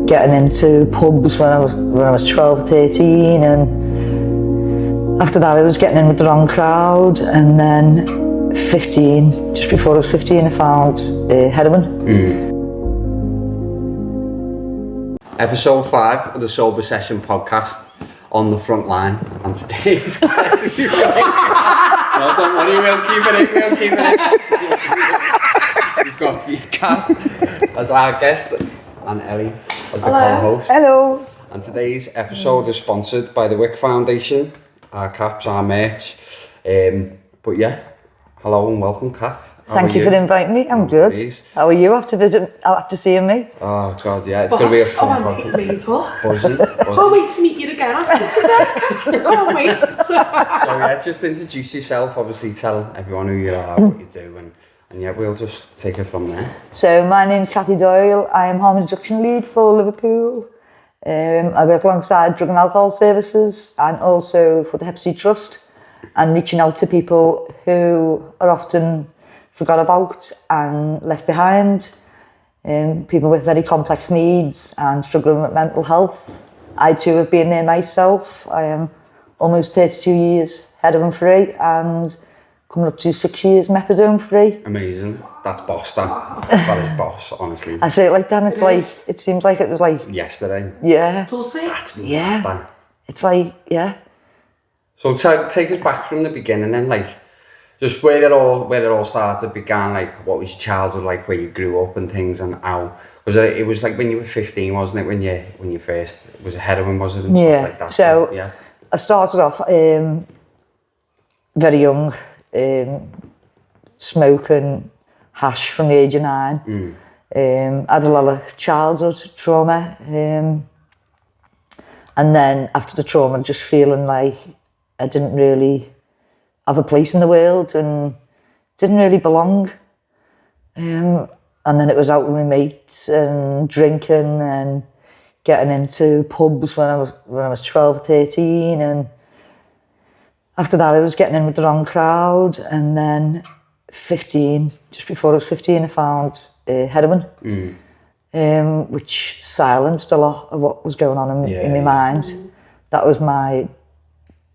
getting into pubs when I was 12, 13, and after that I was getting in with the wrong crowd, and then 15, just before I was 15, I found heroin. Episode 5 of the Sober Session podcast, on the front line, and today's guest. No, don't worry, we'll keep it. We've got Cath as our guest and Ellie as the co-host. Hello. And today's episode is sponsored by the Wick Foundation, our caps, our merch. But yeah, hello and welcome, Cath. Thank you for inviting me. I'm good. Please. How are you after seeing me? Oh God, yeah, it's going to be a fun podcast. Buzzing. Can't wait to meet you again after today. Can't wait. So yeah, just introduce yourself. Obviously, tell everyone who you are, what you do, and yeah, we'll just take it from there. So my name's Cath Doyle. I am harm reduction lead for Liverpool. I work alongside drug and alcohol services and also for the Hep C Trust, and reaching out to people who are often forgot about and left behind, people with very complex needs and struggling with mental health. I too have been there myself. I am almost 32 years heroin free and coming up to 6 years methadone free. Amazing. That's boss, that is boss, honestly. I say it like that, it seems like it was like yesterday. Yeah. Does it? That's me. Yeah. It's like, yeah. So take us back from the beginning then, like, just where it all started, began, like, what was your childhood like, where you grew up and things, and how was it? It was like when you were 15, wasn't it? When you first was it heroin, was it, and stuff like that? So yeah. I started off very young, smoking hash from the age of 9. Had a lot of childhood trauma, and then after the trauma, just feeling like I didn't really have a place in the world and didn't really belong. And then it was out with my mates and drinking and getting into pubs when I was 12, 13, and after that I was getting in with the wrong crowd, and then 15, just before I was 15, I found heroin, which silenced a lot of what was going on in my mind. That was my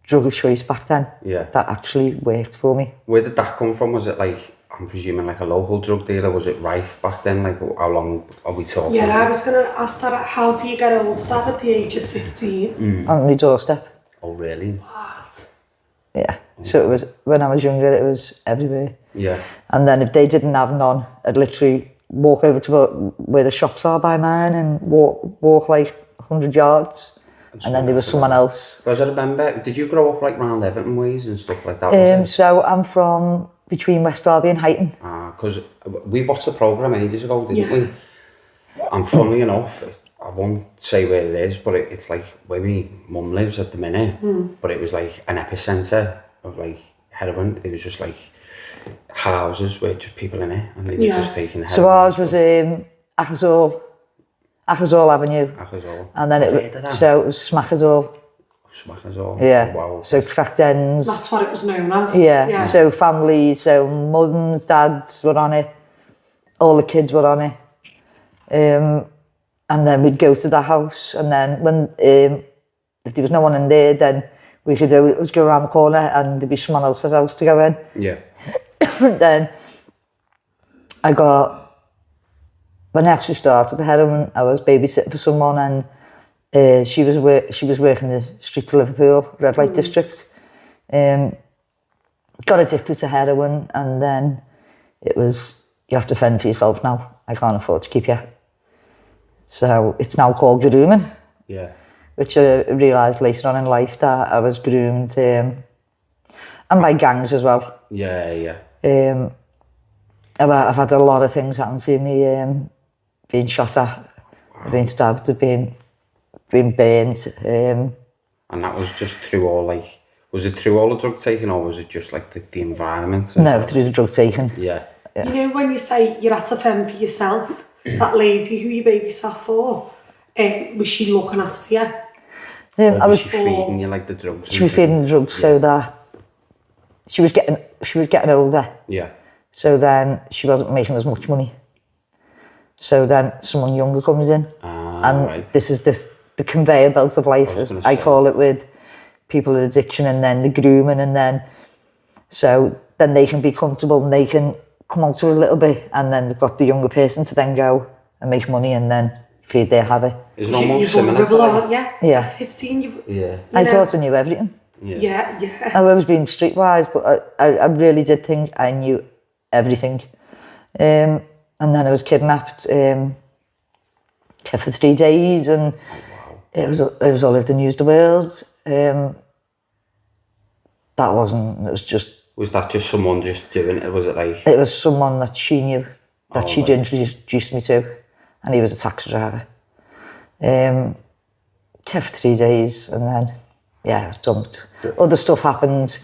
drug of choice back then. Yeah. That actually worked for me. Where did that come from? Was it like, I'm presuming like a local drug dealer? Was it rife back then? Like, how long are we talking? Yeah, I was going to ask that. How do you get hold of that at the age of 15? On my doorstep. Oh, really? What? Yeah. So it was, when I was younger, it was everywhere. Yeah. And then if they didn't have none, I'd literally walk over to where the shops are by mine and walk like 100 yards. And then there was someone else. Because I remember, did you grow up like round Everton ways and stuff like that? So I'm from between West Derby and Huyton. Because we watched the programme ages ago, didn't we? And funnily enough, I won't say where it is, but it's like where my mum lives at the minute. But it was like an epicentre of like heroin. There was just like houses with just people in it, and they were just taking heroin. So ours was Achazole Avenue. Achazole. And then it was Smackazole. Smackazole. Yeah. Oh, wow. So cracked ends. That's what it was known as. Yeah. So families, so mums, dads were on it. All the kids were on it. And then we'd go to the house, and then when if there was no one in there, then we could go around the corner and there'd be someone else's house to go in. Yeah. Then when I actually started the heroin, I was babysitting for someone, and she was working the streets of Liverpool, red light district. Got addicted to heroin, and then it was, you have to fend for yourself now. I can't afford to keep you. So it's now called grooming. Yeah. Which I realised later on in life that I was groomed, and by gangs as well. Yeah. I've had a lot of things happen to me. Being shot at, being stabbed, being burnt. And that was just through all, like, was it through all the drug taking, or was it just like the environment? No, through the drug taking. Yeah. You know, when you say you're at a fend for yourself, that lady who you babysat for, was she looking after you? Was she feeding you like the drugs? She was feeding the drugs so that she was getting older. Yeah. So then she wasn't making as much money. So then someone younger comes in, and And this is the conveyor belt of life, as I call it, with people with addiction, and then the grooming, and then so then they can be comfortable and they can come out to a little bit, and then they've got the younger person to then go and make money and then feed their habit. Is it almost similar to like... Yeah. At 15, I thought I knew everything. Yeah. I was being streetwise, but I really did think I knew everything. And then I was kidnapped, kept for 3 days, and it was all over the news, the world. It was just... Was that just someone just doing it? Was it like... It was someone that she knew, that she'd introduced me to, and he was a taxi driver. Kept for 3 days, and then, I was dumped. Other stuff happened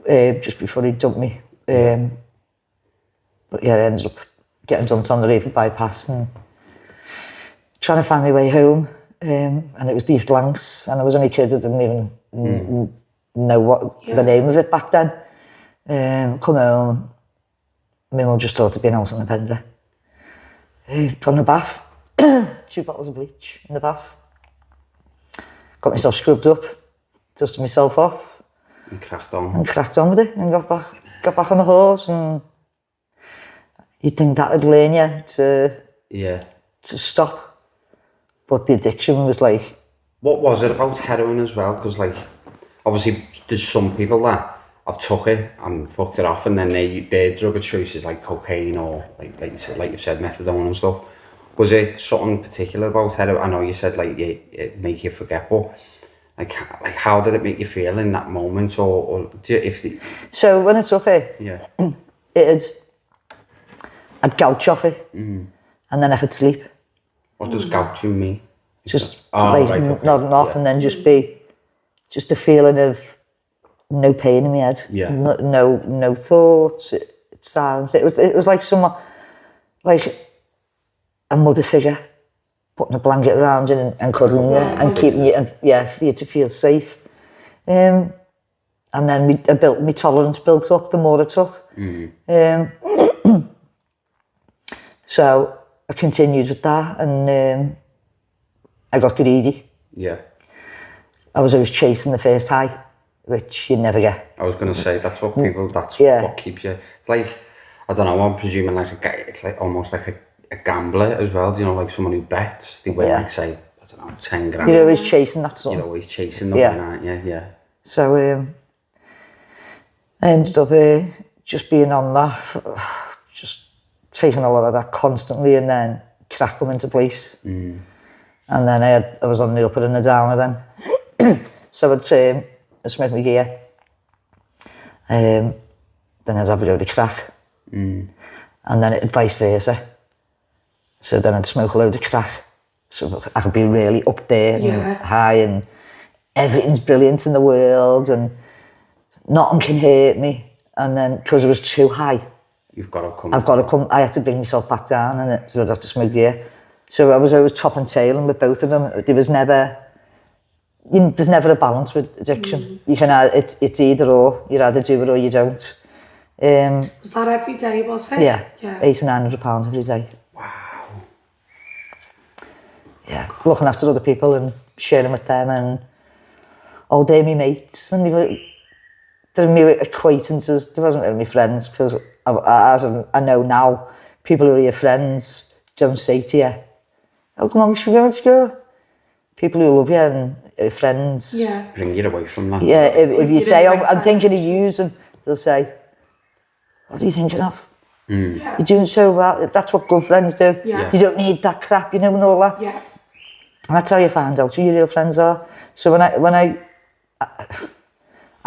just before he dumped me. But I ended up getting dumped on the river bypass and trying to find my way home. And it was the East Lancs, and I was only a kid, I didn't even know what the name of it back then. Come home, my mum just thought it'd been out on a bender. Got in a bath, 2 bottles of bleach in the bath. Got myself scrubbed up, dusted myself off. And cracked on. And cracked on with it, and got back on the horse, and you'd think that'd learn you to stop. But the addiction was like... What was it about heroin as well? Because like, obviously there's some people that have took it and fucked it off, and then their drug of choice is like cocaine or like you've said, methadone and stuff. Was it something particular about heroin? I know you said like it make you forget, but like how did it make you feel in that moment, or So when I took it, I'd gouge off it, and then I could sleep. What does gouging mean? Just nodding off, and then just the feeling of no pain in my head. No thoughts. It's silence. It was like someone, like a mother figure, putting a blanket around you and cuddling you and keeping you, for you to feel safe. And then my tolerance built up the more I took. So I continued with that, and I got greedy. Yeah. I was always chasing the first high, which you'd never get. I was going to say, that's what people, what keeps you. It's like, I don't know, I'm presuming like it's like almost like a gambler as well. Do you know, like someone who bets, they win like, say, I don't know, 10 grand. You're always chasing that sort. You're always chasing them, aren't you? Yeah. So I ended up just being on that, just taking a lot of that constantly, and then crack come into place. And then I was on the upper and the downer then. So I'd smoke my gear. Then I'd have a load of crack. And then it'd vice versa. So then I'd smoke a load of crack. So I could be really up there and high, and everything's brilliant in the world, and nothing can hurt me. And then, because it was too high, I've got to come. I had to bring myself back down, and so I'd have to smoke gear. So I was always top and tailing with both of them. There was never, there's never a balance with addiction. You can it's either or. You either do it or you don't. Was that every day, was it? Yeah. £800 to £900 every day. Wow. Yeah, looking after other people and sharing with them, and all day my mates, when they were my acquaintances, they wasn't really my friends, because as I know now, people who are your friends don't say to you, "Oh, come on, we should go to school." People who love you and friends bring you away from that. Yeah, if you say, "Oh, I'm thinking of using," they'll say, "What are you thinking of? You're doing so well. That's what good friends do. You don't need that crap, and all that." And that's how you find out who your real friends are. So when I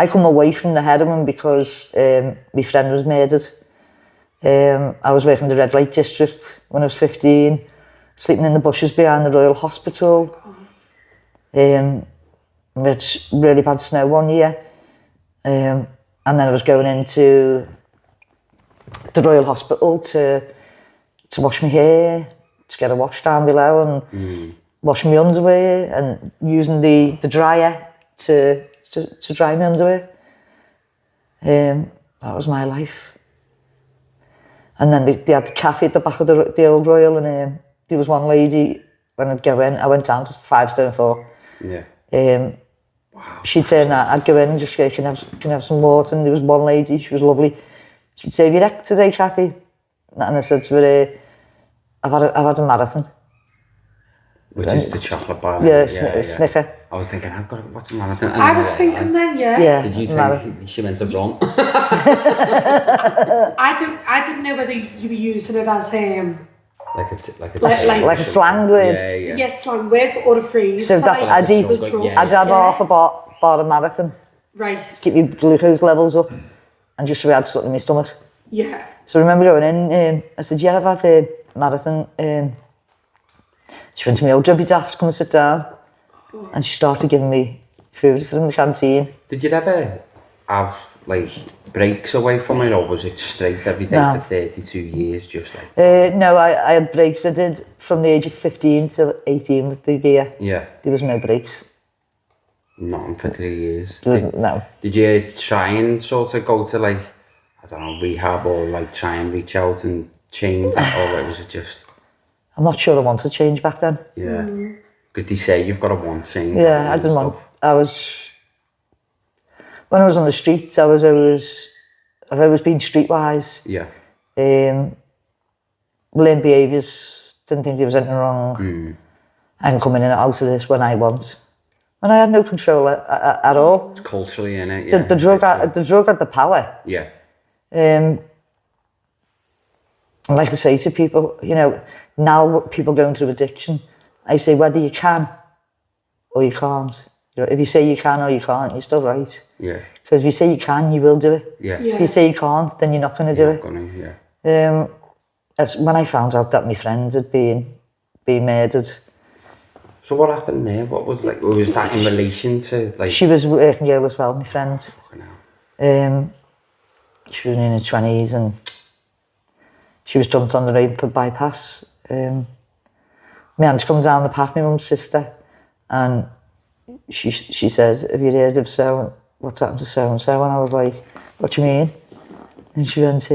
come away from the heroin because my friend was murdered. I was working in the red light district when I was 15, sleeping in the bushes behind the Royal Hospital. We had really bad snow one year. And then I was going into the Royal Hospital to wash my hair, to get a wash down below, and wash my underwear, and using the dryer to dry my underwear. That was my life. And then they had the cafe at the back of the old Royal, and there was one lady when I'd go in, I went down to 5 stone 4. Yeah. She'd say, nah, I'd go in and just go, can I have some water? And there was one lady, she was lovely. She'd say, have you wrecked today, Cathy? And I said to her, I've had a marathon. Which is the chocolate bar. Yeah, Snicker. I was thinking, what's a marathon? I was thinking then, Yeah. Did you marathon. think she meant to run? I didn't know whether you were using it as like a slang word. yeah, slang word or a phrase. So that I'd have half a bar of marathon. Right. Keep your glucose levels up, and just so I had something in my stomach. Yeah. So I remember going in, I said, yeah, I've had a marathon. She went to me, oh, don't be daft, come and sit down. And she started giving me food from the canteen. Did you ever have, like, breaks away from it, or was it straight every day for 32 years, just like? No, I had breaks. I did from the age of 15 to 18 with the gear. Yeah. There was no breaks. Nothing for 3 years. No. Did you try and sort of go to, like, I don't know, rehab, or like try and reach out and change that, or was it just... I'm not sure I wanted to change back then. Yeah. Because they say you've got to want change. Yeah, I didn't want... When I was on the streets, I've always been streetwise. Yeah. Learned behaviours, didn't think there was anything wrong. I'm coming in and out of this when I want. And I had no control at all. It's culturally, innit? Yeah. The drug had the power. Yeah. Like I say to people, you know, now people going through addiction, I say whether you can or you can't. You know, if you say you can or you can't, you're still right. Yeah. Because if you say you can, you will do it. Yeah. If you say you can't, then you're not going to do it. As when I found out that my friend had been murdered. So what happened there? What was that in relation to, like... She was working girl as well, my friend. Fucking hell. She was in her 20s and she was dumped on the road for bypass. My aunt's come down the path, my mum's sister, and she said, have you heard of what's happened to so and so? And I was like, what do you mean? And she went,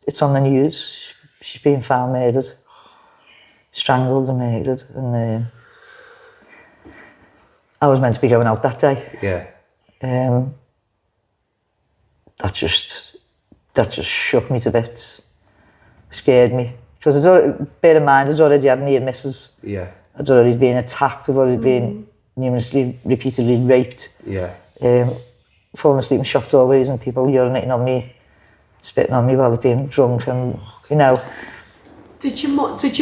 it's on the news. She's been found murdered, strangled and murdered. And I was meant to be going out that day. Yeah. That just shook me to bits, scared me. Because bear in mind, I'd already had near misses. Yeah. I'd already been attacked, I'd already been numerously, repeatedly raped. Yeah. Falling asleep in shop doorways and people urinating on me, spitting on me while they've been drunk, and you know. Did your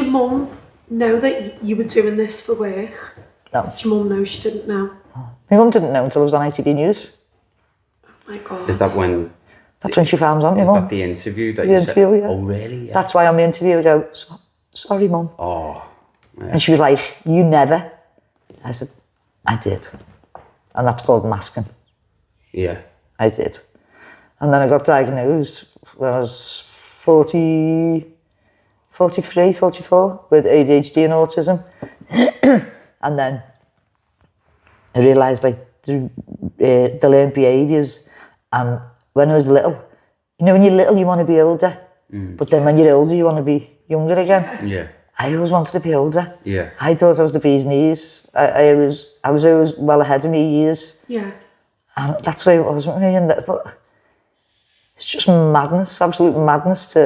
mum know that you were doing this for work? No. Did your mum know? She didn't know. My mum didn't know until I was on ITV News. Oh my God. Is that when... That's when she found out, my mum. Is that the interview that The you interview, said? yeah. Oh, really? Yeah. That's why on the interview I go, sorry, mum. Oh. Yeah. And she was like, you never. I said, I did. And that's called masking. Yeah. I did. And then I got diagnosed when I was 43, 44 with ADHD and autism. And then I realised like the learned behaviours. And when I was little, you know, when you're little you want to be older, but then when you're older you want to be younger again. Yeah. I always wanted to be older. Yeah. I thought I was the bee's knees. I was always well ahead of me years. Yeah. And that's why I was with me. But it's just madness, absolute madness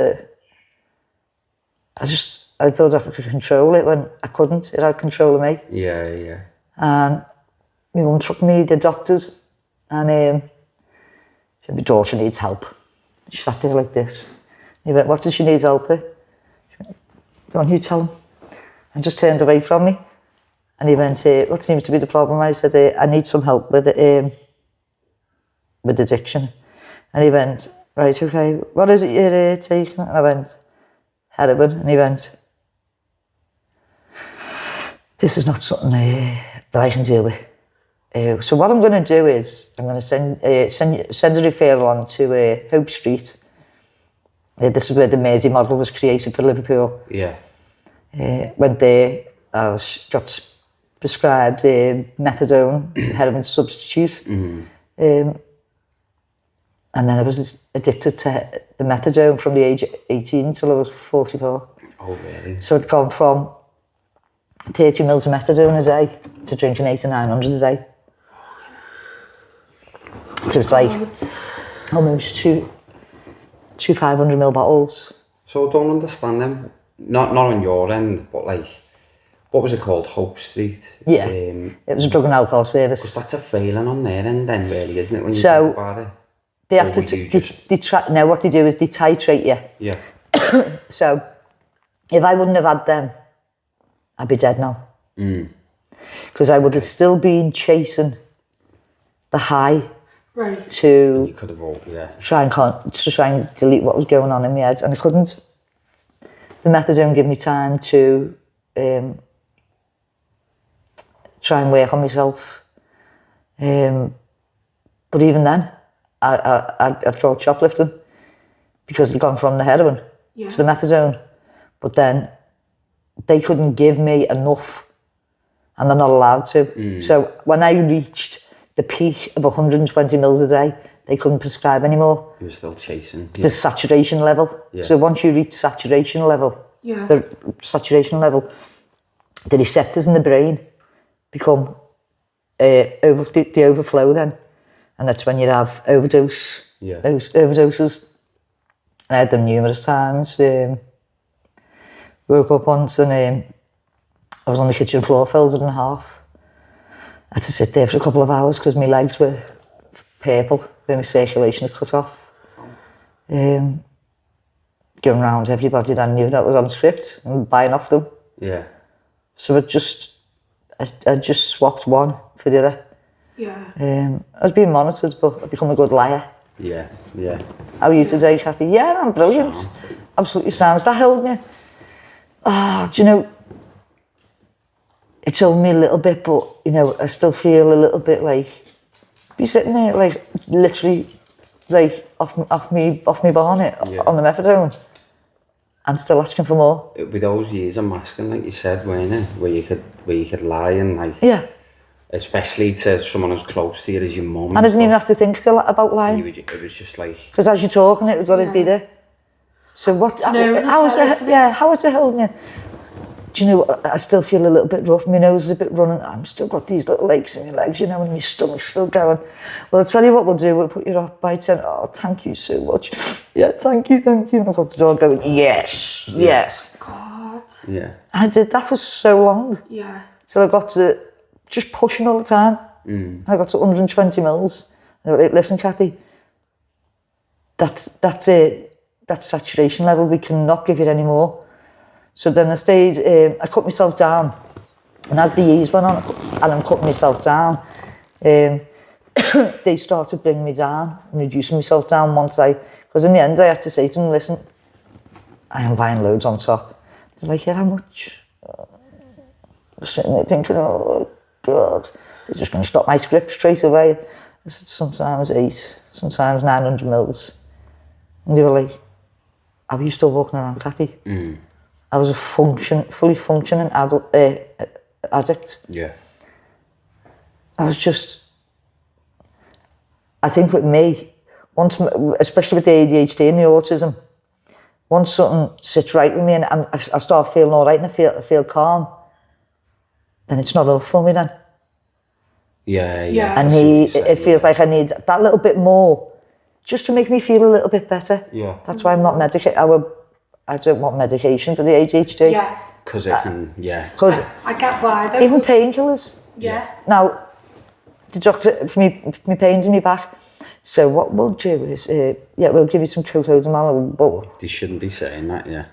I thought I could control it when I couldn't. It had control of me. Yeah, yeah. And my mum took me to the doctors and she said, my daughter needs help. She sat there like this. He went, what does she need help with? She went, go on, you tell him. And just turned away from me. And he went, what seems to be the problem? I said, I need some help with addiction. And he went, right, okay, what is it you're taking? And I went, heroin. And he went, this is not something that I can deal with. So what I'm going to do is I'm going to send a referral on to Hope Street. This is where the Mersey model was created for Liverpool. Yeah. Went there, I got prescribed methadone, heroin substitute. And then I was addicted to the methadone from the age of 18 till I was 44. Oh, really? So I'd gone from 30 mils of methadone a day to drinking 800 to 900 a day. So it's like almost two 500 ml bottles. So I don't understand them. Not on your end, but like, what was it called? Hope Street? Yeah, it was a drug and alcohol service. Because that's a failing on their end then, really, isn't it, when you So, think about it? They have to, now what they do is they titrate you. Yeah. So, if I wouldn't have had them, I'd be dead now. Because I would have still been chasing the high to You could have try and delete what was going on in my head, and I couldn't. The methadone gave me time to try and work on myself. But even then, I'd go shoplifting because I'd gone from the heroin to the methadone. But then they couldn't give me enough, and they're not allowed to. So when I reached the peak of 120 mils a day, they couldn't prescribe anymore. You were still chasing. The saturation level. So once you reach saturation level, the saturation level, the receptors in the brain become they overflow then, and that's when you have overdoses. I had them numerous times. Woke up once and I was on the kitchen floor, fell in half. I had to sit there for a couple of hours because my legs were purple, where my circulation had cut off. Going round everybody that I knew that was on script and buying off them. Yeah. So I just swapped one for the other. Yeah. I was being monitored, but I've become a good liar. Yeah. How are you today, Cathy? Yeah, I'm brilliant. Absolutely sounds. That helped me. Do you know, it's only a little bit, but, you know, I still feel a little bit like, be sitting there, like, literally, like, off me bonnet on the methadone, and still asking for more. With those years of masking, like you said, weren't it? Where you could lie and, like... Yeah. Especially to someone as close to you as your mum. I didn't even have to think about lying. It was just like... Because as you're talking, it was always be there. So what? How is it holding you? Do you know, I still feel a little bit rough. My nose is a bit running. I've still got these little aches in my legs, you know, and my stomach's still going. Well, I'll tell you what we'll do. We'll put you off by 10. Oh, thank you so much. Yeah, thank you. And I got the door going, yes. God. Yeah. And I did that for so long. Yeah. Till I got to just pushing all the time. I got to 120 mils. And I went, listen, Cathy, that's it. That's saturation level. We cannot give it any more. So then I cut myself down. And as the years went on, and I'm cutting myself down, they started bringing me down and reducing myself down because in the end I had to say to them, listen, I am buying loads on top. They're like, yeah, how much? I was sitting there thinking, oh God, they're just going to stop my script straight away. I said, sometimes 8, sometimes 900 mils. And they were like, are you still walking around, Cathy? I was a fully functioning addict. Yeah. I think with me, especially with the ADHD and the autism, once something sits right with me and I start feeling all right and I feel calm, then it's not enough for me then. Yeah. And it feels like I need that little bit more just to make me feel a little bit better. Yeah. That's why I'm not medicated. I don't want medication for the ADHD. Yeah. Because it can, Because I get why though. even painkillers. Yeah. Now, the doctor, for my pains in my back, so what we'll do is, we'll give you some cocodamol, but... They shouldn't be saying that, yeah.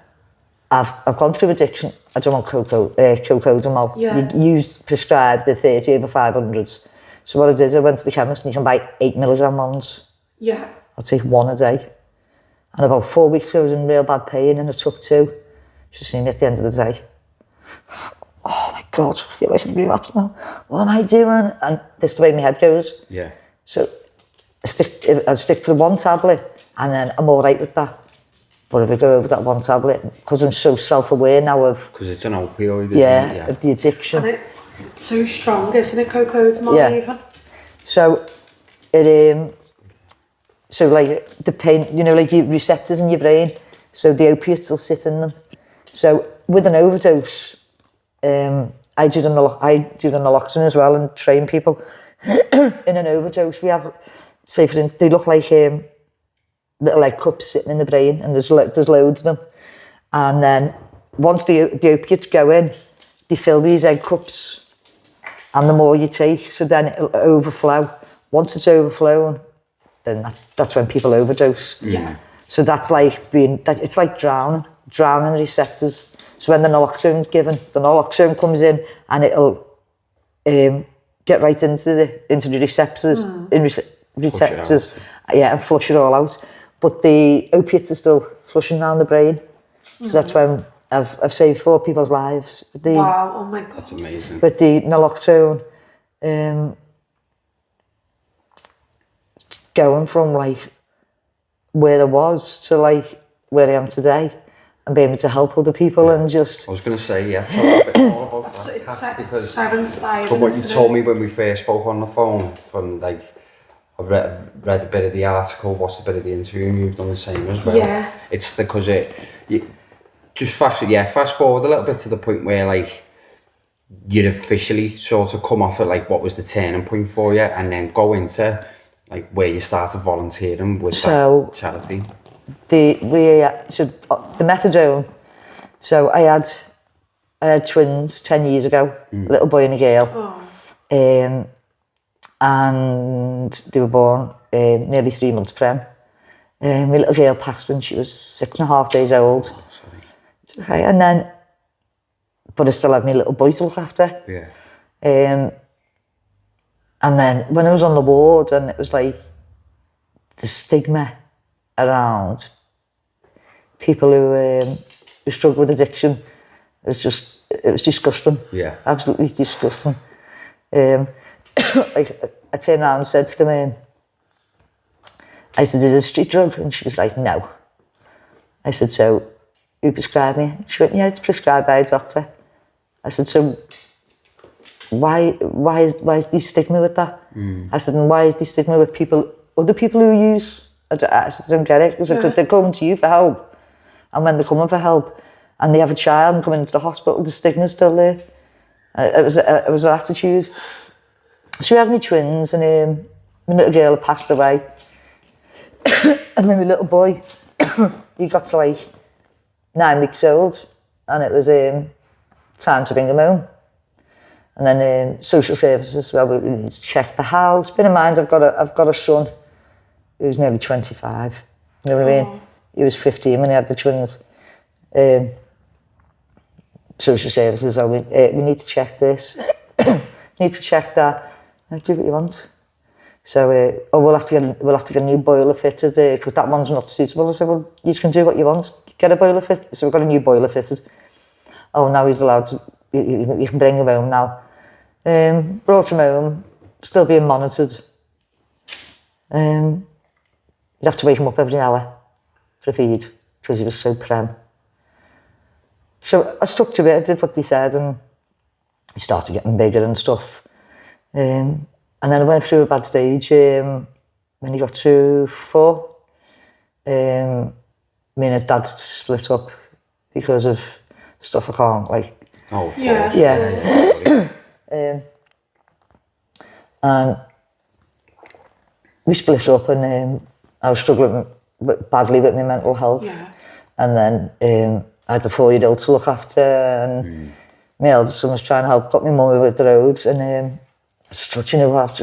I've gone through addiction. I don't want cocodamol. Yeah. You prescribed the 30/500s. So what I did, I went to the chemist and you can buy 8 milligram ones. Yeah. I'll take one a day. And about 4 weeks I was in real bad pain and I took 2. Just seen me at the end of the day. Oh my God, I feel like I've relapsed now. What am I doing? And this is the way my head goes. Yeah. So I stick to the one tablet and then I'm all right with that. But if I go over that one tablet, because I'm so self-aware now of... Because it's an opioid, isn't it? Yeah, of the addiction. And it's so strong, isn't it, cocodamol even? So so like the pain, you know, like your receptors in your brain, so the opiates will sit in them. So with an overdose, I do the naloxone as well and train people in an overdose. We have, say for instance, they look like little like cups sitting in the brain, and there's loads of them. And then once the opiates go in, they fill these egg cups, and the more you take, so then it'll overflow. Once it's overflown, then that's when people overdose. Yeah. So that's like it's like drowning receptors. So when the naloxone's given, the naloxone comes in and it'll get right into the receptors, receptors, and flush it all out. But the opiates are still flushing around the brain. So that's when I've saved 4 people's lives. Wow, oh my God. That's amazing. With the naloxone, going from like where I was to like where I am today, and being able to help other people and just... I was going to say, tell a bit more about that, Cath, It's so inspiring. from what you told me when we first spoke on the phone, from like, I've read a bit of the article, watched a bit of the interview, and you've done the same as well. Yeah. It's because just fast forward a little bit to the point where like, you'd officially sort of come off at like what was the turning point for you, and then go into like where you started volunteering with that charity. The methadone. So I had twins 10 years ago, a little boy and a girl, and they were born nearly 3 months prem. My little girl passed when she was 6.5 days old. Okay, and then, but I still had my little boy to look after. Yeah. And then when I was on the ward, and it was like the stigma around people who struggle with addiction, it was disgusting. Yeah. Absolutely disgusting. I turned around and said to them, I said, is it a street drug? And she was like, no. I said, so who prescribed me? She went, yeah, it's prescribed by a doctor. I said, so why is the stigma with that? I said, and why is the stigma with other people who use? I said, I don't get it, because they're coming to you for help, and when they're coming for help and they have a child and come into the hospital, the stigma's still there. It was an attitude. So we had my twins, and my little girl had passed away, and then my little boy, he got to like 9 weeks old, and it was time to bring him home. And then social services, well, we need to check the house. Bear in mind, I've got a son who's nearly 25. You know what I mean? He was 15 when he had the twins. Social services, we need to check this. We need to check that. Do what you want. So, we'll have to get a new boiler fitted because that one's not suitable. I said, well, you can do what you want. Get a boiler fitted. So we've got a new boiler fitted. Oh, now he's allowed to. You can bring him home now. Brought him home, still being monitored. You'd have to wake him up every hour for a feed because he was so prem. So I stuck to it, I did what they said, and he started getting bigger and stuff. And then I went through a bad stage when he got to 4. Me and his dad split up because of stuff I can't, like... Oh, of course. Yeah. And we split up, and I was struggling badly with my mental health. Yeah. And then I had a 4-year-old to look after, and my eldest son was trying to help, got my mum over the road, and I just thought, you know what,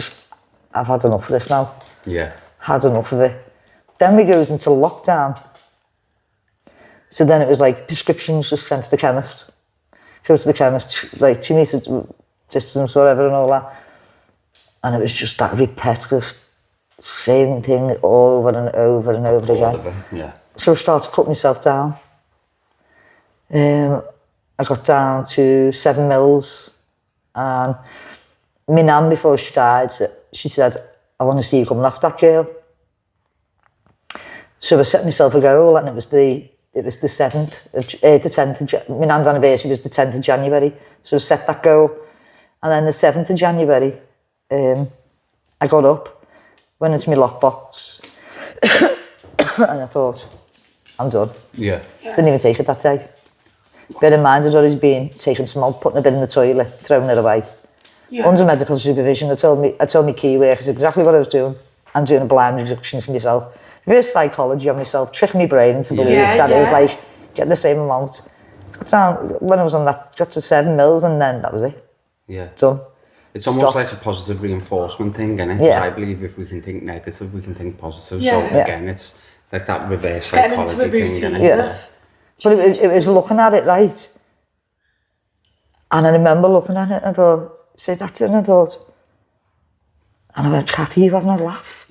I've had enough of this now. Yeah. Had enough of it. Then we goes into lockdown. So then it was like prescriptions just sent to the chemist. Go to the chemist, like 2 metres distance, whatever, and all that. And it was just that repetitive, same thing over and over and over again. Yeah. So I started to cut myself down. I got down to 7 mils, and my nan, before she died, she said, I want to see you coming off that girl. So I set myself a goal, and it was the 10th, my nan's anniversary was the 10th of January. So I set that goal. And then the 7th of January, I got up, went into my lockbox, and I thought, I'm done. Yeah. Didn't even take it that day. bear in mind I'd always been taking some out, putting a bit in the toilet, throwing it away. Yeah. Under medical supervision, I told me key workers exactly what I was doing. I'm doing a blind reduction to myself. Reverse psychology on myself, tricking my brain into believing that it was like, getting the same amount. Got down, when I was on that, got to 7 mils and then that was it. Yeah. Done. It's almost like a positive reinforcement thing, isn't it? Because I believe if we can think negative, we can think positive. So again, it's like that reverse psychology thing, isn't it? Yeah. But it was looking at it right. And I remember looking at it and I thought, say that's it, and I thought, and I went, Cathy, you're having a laugh.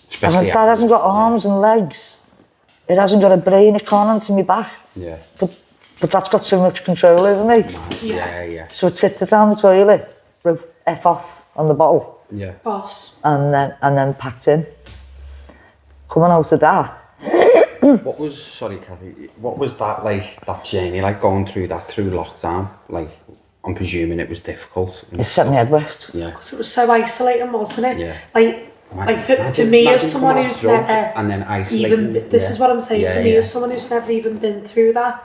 Especially that hasn't got arms and legs. It hasn't got a brain, it can't answer me back. Yeah. But that's got so much control over me. Yeah. So it sits it down the toilet, wrote F off on the bottle. Yeah. Boss. And then packed in. Coming out of that. What was that like, that journey, like going through that through lockdown? Like, I'm presuming it was difficult. It set my head west. Yeah. Because it was so isolating, wasn't it? Yeah. Like for me as someone who's never and then isolating. this is what I'm saying, for me as someone who's never even been through that,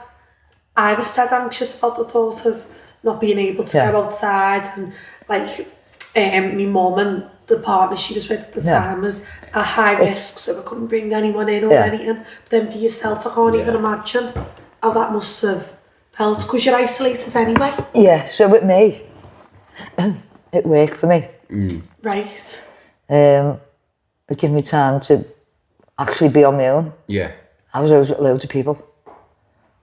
I was dead anxious about the thought of not being able to go outside, and like my mum and the partner she was with at the time was at high risk, so I couldn't bring anyone in or anything. But then for yourself, I can't even imagine how that must have felt, because you're isolated anyway. Yeah, so with me, it worked for me. Right. It gave me time to actually be on my own. Yeah. I was always with loads of people.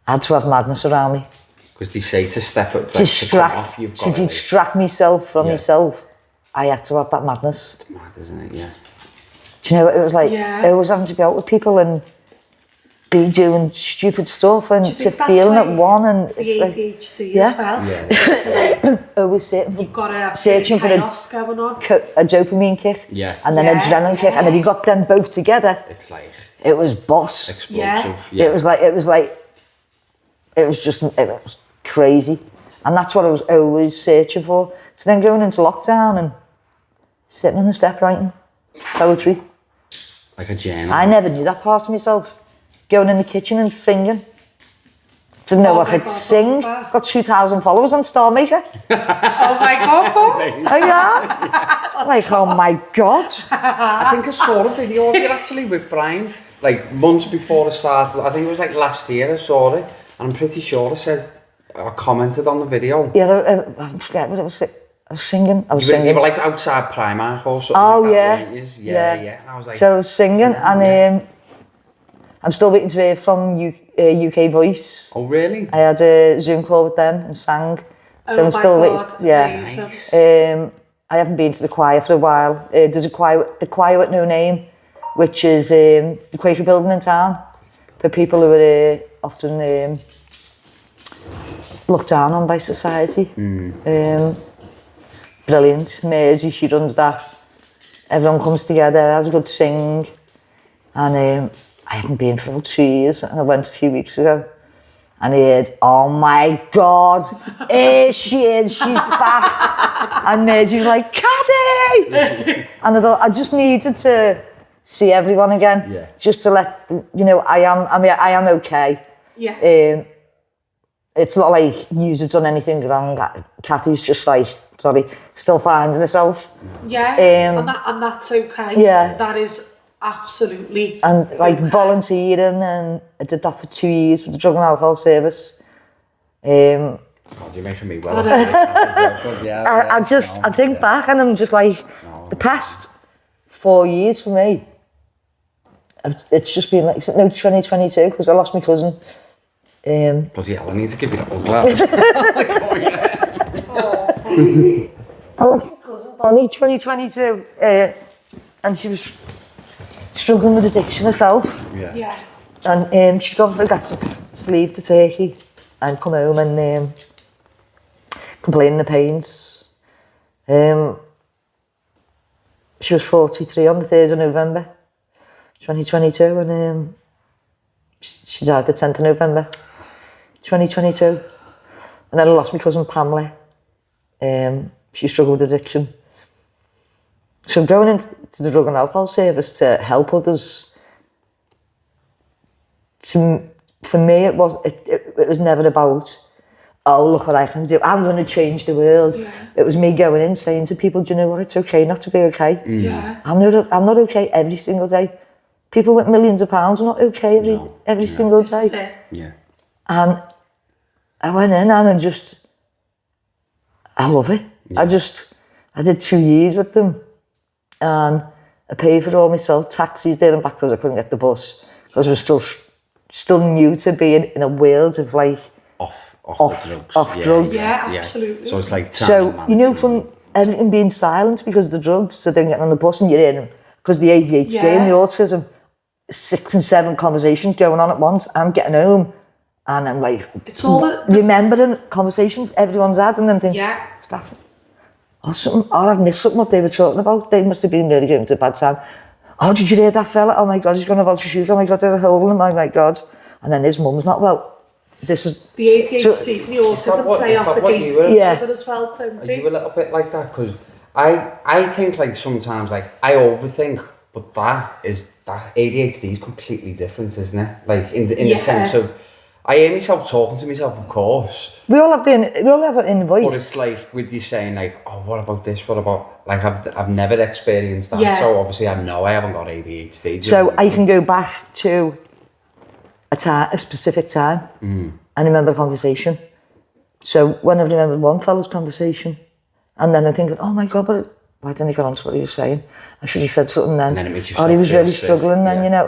I had to have madness around me. Because they say to step up, like, to distract myself from myself, I had to have that madness. It's mad, isn't it? Yeah. Do you know, it was like, I was having to be out with people and be doing stupid stuff and to feeling at one, and it's like ADHD as well. Yeah. Always You've got to have searching for chaos going on. a dopamine kick, and then an adrenaline kick, and if you got them both together, it's like it was boss. Explosive. It was crazy, and that's what I was always searching for. So then going into lockdown and sitting on the step writing poetry, like a journal. I never knew that part of myself. Going in the kitchen and singing. Didn't know I could sing. Got 2,000 followers on Star Maker. Oh my God, boss! Oh yeah. Like, oh my God. I think I saw a video of it actually with Brian, like months before it started. I think it was like last year I saw it, and I'm pretty sure I commented on the video. Yeah, I forget what it was. I was singing. You were like outside Primark or something. Oh like yeah. That, yeah. And I was like, so I was singing, and I'm still waiting to hear from UK Voice. Oh really? I had a Zoom call with them and sang. So I'm still waiting. Yeah. Nice. I haven't been to the choir for a while. There's the choir with no name, which is the Quaker building in town for people who are often looked down on by society. Brilliant. Maisie, she runs that. Everyone comes together, has a good sing, and I hadn't been for about 2 years, and I went a few weeks ago, and I heard, oh my God, here she is, she's back. And Maisie was like, Cathy! And I thought, I just needed to see everyone again, just to let you know, I am okay. Yeah. It's not like you've done anything wrong. Cathy's just like, still finding herself. Yeah, and that's okay. Yeah. That is absolutely and like volunteering, and I did that for 2 years with the Drug and Alcohol Service. God, you're making me well. I think back and I'm just like, the past 4 years for me, it's just been like, 2022, because I lost my cousin. Bloody hell, I need to give you that hug, lad. I lost my cousin only 2022, and she was struggling with addiction herself. Yeah. And she got a gastric sleeve to Turkey and come home and complaining of pains. She was 43 on the 3rd of November 2022, and she died the 10th of November 2022. And then I lost my cousin Pamela. She struggled with addiction. So I'm going into the Drug and Alcohol Service to help others to for me, it was never about, oh, look what I can do. I'm going to change the world. Yeah. It was me going in saying to people, do you know what? It's okay not to be okay. Yeah. I'm not okay every single day. People with millions of pounds are not okay every single day. Yeah. And I went in and I love it. Yeah. I did 2 years with them, and I paid for it all myself, taxis there and back because I couldn't get the bus. Because I was still new to being in a world of like off drugs. Off drugs. Yeah, absolutely. So it's like from everything being silent because of the drugs to then getting on the bus and you're in because the ADHD and the autism, 6 and 7 conversations going on at once. I'm getting home and I'm like, it's all remembering conversations everyone's had and then thinking, stuff. I've missed something what they were talking about. They must have been really getting to a bad time. Oh, did you hear that fella? Oh my God, he's gone about to shoot. Oh my God, there's a hole in him. Oh my God. And then his mum's not well. This is... The ADHD and the autism play off against each other as well, don't they? Are you a little bit like that? Because I think like sometimes like I overthink, but that ADHD is completely different, isn't it? Like in the sense of, I hear myself talking to myself, of course. We all have it in the voice. But it's like with you saying like, oh, what about this? What about like I've never experienced that, so obviously I know I haven't got ADHD. So I can go back to a specific time and remember the conversation. So when I remember one fella's conversation, and then I'm thinking, oh my God, but why didn't he get on to what he was saying? I should have said something then. And then it makes you he was really struggling then, you know,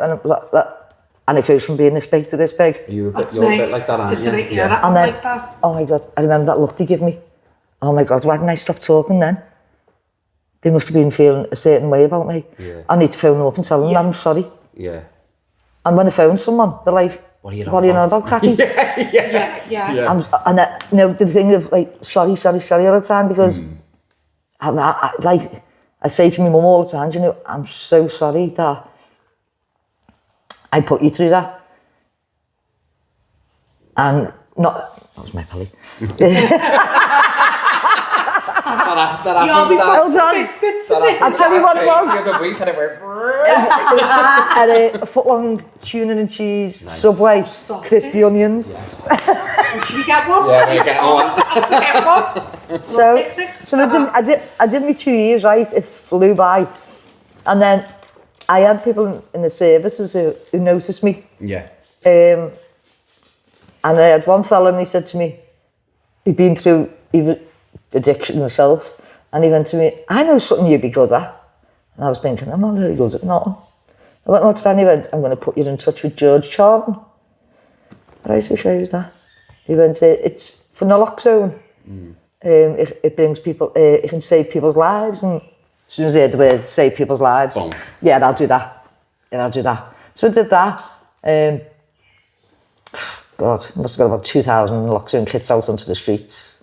and it goes from being this big to this big. You're a bit like that, aren't you? Yeah. And then, like that. Oh my God, I remember that look they give me. Oh my God, why didn't I stop talking then? They must have been feeling a certain way about me. Yeah. I need to phone them up and tell them I'm sorry. Yeah. And when I phone someone, they're like, what are you on about, Cathy? Yeah. And you know, the thing of like, sorry all the time, because I say to my mum all the time, you know, I'm so sorry that I put you through that. And that was my belly. I'll tell you what it was. Had a foot-long tuna and cheese, Subway, crispy onions. Should we get one? Yeah, we get one. So I did my 2 years, right? It flew by. And then I had people in the services who noticed me. Yeah. And I had one fella and he said to me, he'd been through addiction himself, and he went to me, I know something you'd be good at. And I was thinking, I'm not really good at nothing. I went, what's that? And he went, I'm going to put you in touch with George Charlton. Right, okay, who's that? He went, it's for naloxone. It brings people, it can save people's lives, and as soon as I heard the word save people's lives, I'll do that. So I did that. God, I must have got about 2,000 naloxone kits out onto the streets.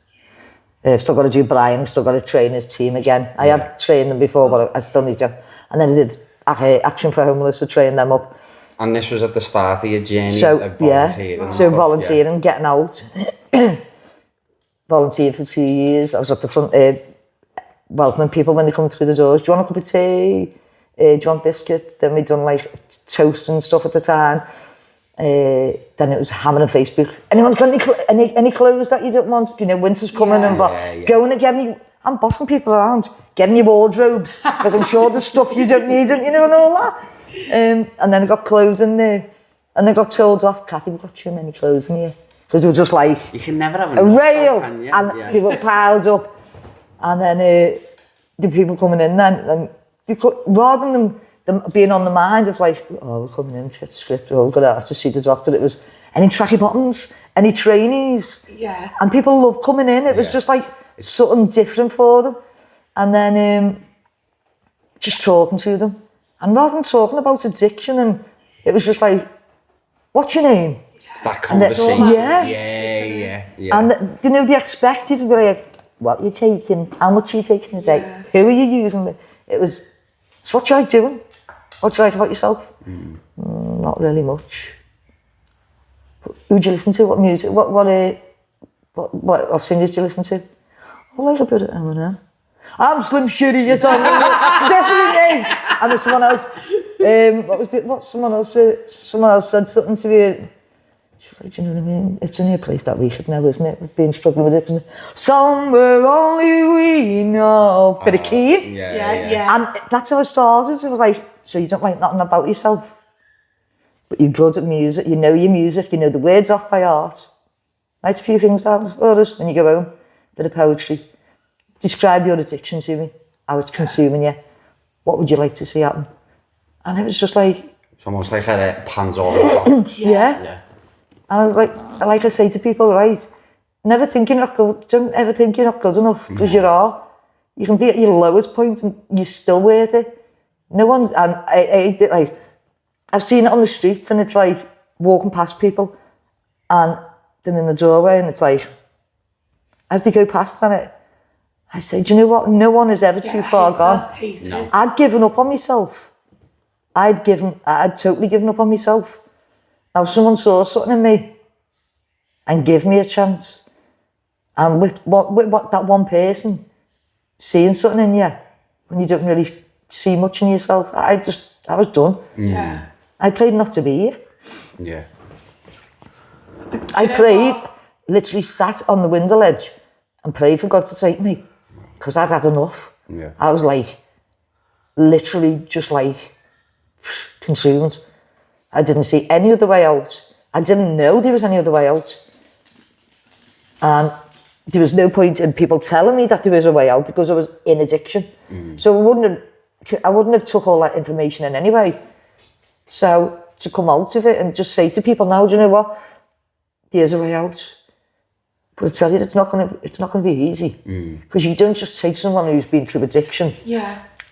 Still got to do Brian, still got to train his team again. I had trained them before, but I still need to. And then I did Action for Homeless to train them up. And this was at the start of your journey, volunteering, getting out. Volunteered for 2 years. I was at the front welcoming people when they come through the doors. Do you want a cup of tea? Do you want biscuits? Then we'd done like toast and stuff at the time. Then it was hammering Facebook. Anyone's got any clothes that you don't want? You know, winter's coming going to get me. I'm bossing people around, getting your wardrobes because I'm sure there's stuff you don't need, you know, and all that. And then I got clothes in there, and they got told off, Cathy, we've got too many clothes in here, because they were just like you can never have a rail, and they were piled up. And then the people coming in then, rather than them being on the mind of like, oh, we're coming in to get the script, we're going to have to see the doctor. It was any tracky bottoms, any trainees. Yeah. And people loved coming in. It was just like something different for them. And then just talking to them. And rather than talking about addiction, and it was just like, what's your name? It's that conversation. Yeah. And you know, they expect you to be like, what are you taking? How much are you taking a day? Yeah. Who are you using? It was, so what do you like doing? What do you like about yourself? Not really much. Who do you listen to? What music? What singers do you listen to? I like a bit of Eminem. I'm Slim Shady, yes, I'm definitely. And there's someone else. Someone else said something to me. She was like, do you know what I mean? It's only a place that we should know, isn't it? We've been struggling with addiction. Somewhere only we know. Bit of Keane. Yeah. And that's how it started. It was like, so you don't like nothing about yourself, but you're good at music. You know your music. You know the words off by heart. Write a few things down for us when you go home. Bit of poetry. Describe your addiction to me. How it's consuming you. What would you like to see happen? And it was just like... It's almost like a Pandora's box. Yeah. And I was like I say to people, right, never think you're not good, don't ever think you're not good enough, because you are. You can be at your lowest point and you're still worth it. No one's, and I've seen it on the streets, and it's like walking past people and then in the doorway, and it's like, as they go past on it, I say, do you know what? No one is ever too far gone. No. I'd given up on myself. I'd totally given up on myself. Now someone saw something in me and gave me a chance. And with what that one person seeing something in you, when you don't really see much in yourself, I was done. Yeah. I prayed not to be here. Yeah. I prayed, literally sat on the window ledge and prayed for God to take me, because I'd had enough. Yeah. I was like, literally just like consumed. I didn't see any other way out. I didn't know there was any other way out. And there was no point in people telling me that there was a way out, because I was in addiction. So I wouldn't have took all that information in anyway. So to come out of it and just say to people now, do you know what? There's a way out. But I tell you, it's not gonna be easy. Because you don't just take someone who's been through addiction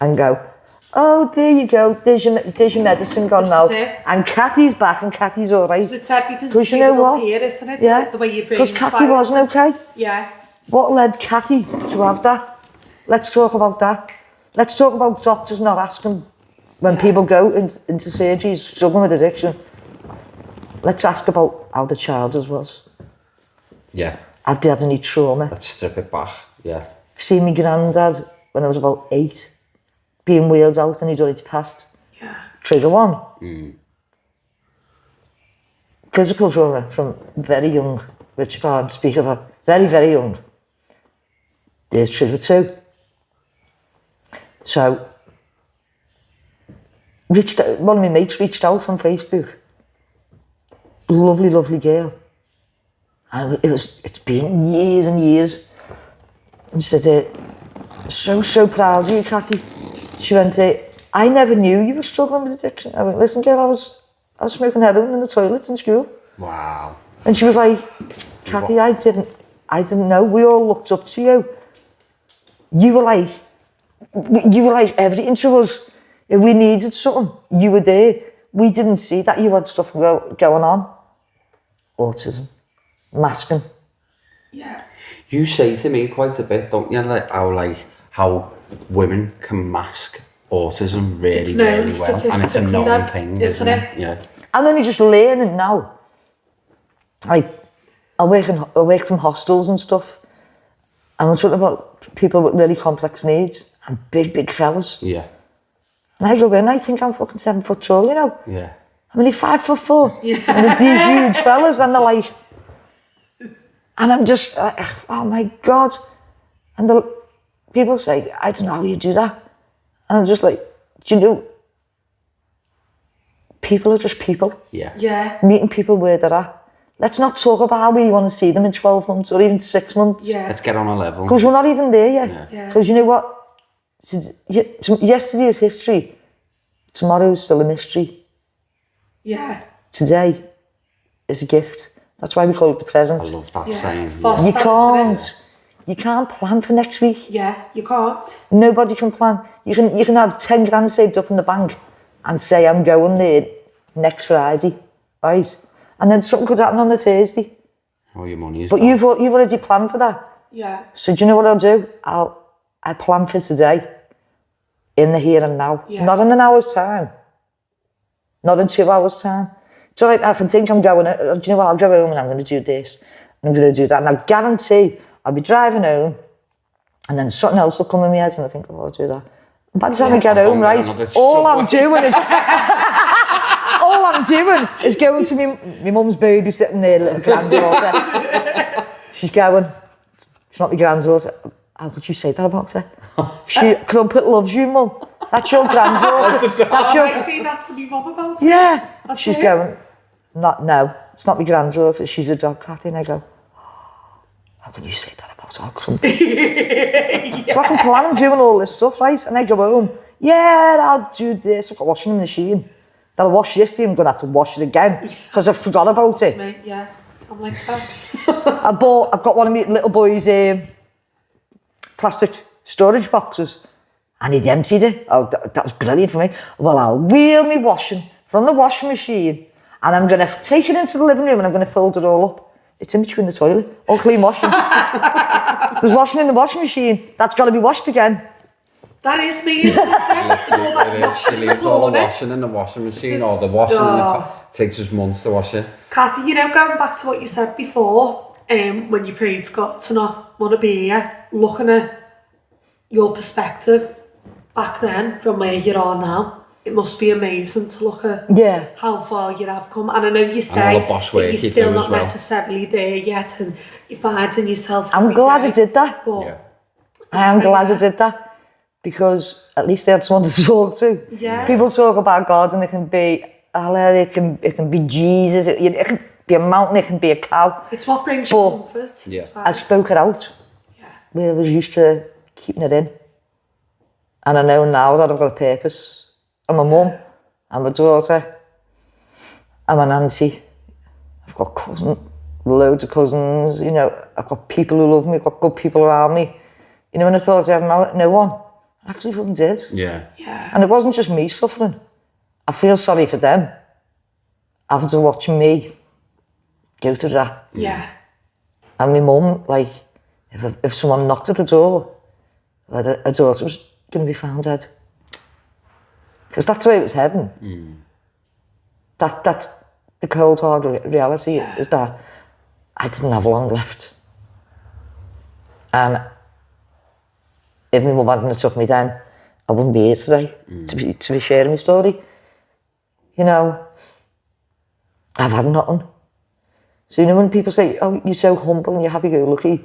and go, oh, there you go, there's your medicine gone now. And Cathy's back and Cathy's all right. It's everything to you know what? Here, isn't it? Yeah. The way you bring because Cathy wasn't okay. Yeah. What led Cathy to have that? Let's talk about that. Let's talk about doctors not asking when people go into surgeries struggling with addiction. Let's ask about how the childhood was. Yeah. Have they had any trauma? Let's strip it back. Yeah. See my granddad when I was about 8. Being wheeled out and he'd already passed. Yeah. Trigger 1. Physical trauma from very young, which I can't speak about. Very, very young. There's trigger 2. So, one of my mates reached out on Facebook. Lovely, lovely girl. And it's been years and years. And she said, so proud of you, Cathy. She went, I never knew you were struggling with addiction. I went, listen, girl, I was smoking heroin in the toilets in school. Wow. And she was like, Cathy, I didn't know. We all looked up to you. You were like everything to us. If we needed something, you were there. We didn't see that you had stuff going on. Autism. Masking. Yeah. You say to me quite a bit, don't you, like how women can mask autism really, really well, and it's a known thing, isn't it? Yeah. I'm only just learning now. Like, I work from hostels and stuff, and I'm talking about people with really complex needs and big fellas. Yeah. And I go in, I think I'm fucking 7 foot tall, you know. Yeah. I'm only 5'4". Yeah. And there's these huge fellas, and they're like, and I'm just like, oh my God. And people say, I don't know how you do that. And I'm just like, do you know, people are just people. Yeah. Yeah. Meeting people where they're at. Let's not talk about how we want to see them in 12 months or even 6 months. Yeah. Let's get on a level. Because we're not even there yet. Because you know what? Yesterday is history. Tomorrow's still a mystery. Yeah. Today is a gift. That's why we call it the present. I love that saying. You can't plan for next week. Yeah, you can't. Nobody can plan. You can have 10 grand saved up in the bank and say, I'm going there next Friday, right? And then something could happen on the Thursday. All your money is But you've already planned for that. Yeah. So do you know what I'll do? I plan for today, in the here and now. Yeah. Not in an hour's time. Not in 2 hours' time. So I can think I'm going, do you know what, I'll go home and I'm going to do this. I'm going to do that. And I guarantee I'll be driving home and then something else will come in my head and I think, oh, I'll do that. And by the time I get home, right, all I'm I'm doing is going to my mum's babysitting their little granddaughter. She's going, she's not my granddaughter. How could you say that about her? She Crumpet loves you, mum. That's your granddaughter. That's your... I say that to my mum about it. Yeah. That's She's it. going, no, it's not my granddaughter. She's a dog, Cathy. And I go, how can you say that about our Crumpet? So I can plan on doing all this stuff, right? And I go home, yeah, I'll do this. I've got washing machine. That I washed yesterday, I'm going to have to wash it again because I forgot about it. Me, yeah, I'm like that. I've got one of my little boys' plastic storage boxes and he'd emptied it. Oh, that was brilliant for me. Well, I'll wheel me washing from the washing machine and I'm going to take it into the living room and I'm going to fold it all up. It's in between the toilet, all clean washing. There's washing in the washing machine. That's got to be washed again. That is me, isn't it? She leaves all the washing in the washing machine or the washing in the car. It takes us months to wash it. Cathy, you know, going back to what you said before, when you prayed to God to not want to be here, looking at your perspective back then from where you are now, it must be amazing to look at how far you have come. And I know you say that you're still not necessarily there yet and you're finding yourself. I'm glad I did that. Yeah. I am glad I did that. Because at least they had someone to talk to. Yeah. People talk about God and it can be Allah, it can be Jesus, it can be a mountain, it can be a cow. It's what brings you comfort. Yeah. I spoke it out. Yeah. Where I was used to keeping it in. And I know now that I've got a purpose. I'm a mum, I'm a daughter, I'm an auntie. I've got loads of cousins, you know, I've got people who love me, I've got good people around me. You know, when I thought I had no one, I actually fucking did. Yeah. Yeah. And it wasn't just me suffering. I feel sorry for them after watching me go through that. Yeah. And my mum, like, if someone knocked at the door, a daughter was going to be found dead. Because that's the way it was heading. That's the cold hard reality, is that I didn't have long left. And if my mum hadn't took me then, I wouldn't be here today to be sharing my story. You know, I've had nothing. So, you know, when people say, oh, you're so humble and you're happy-go-lucky, do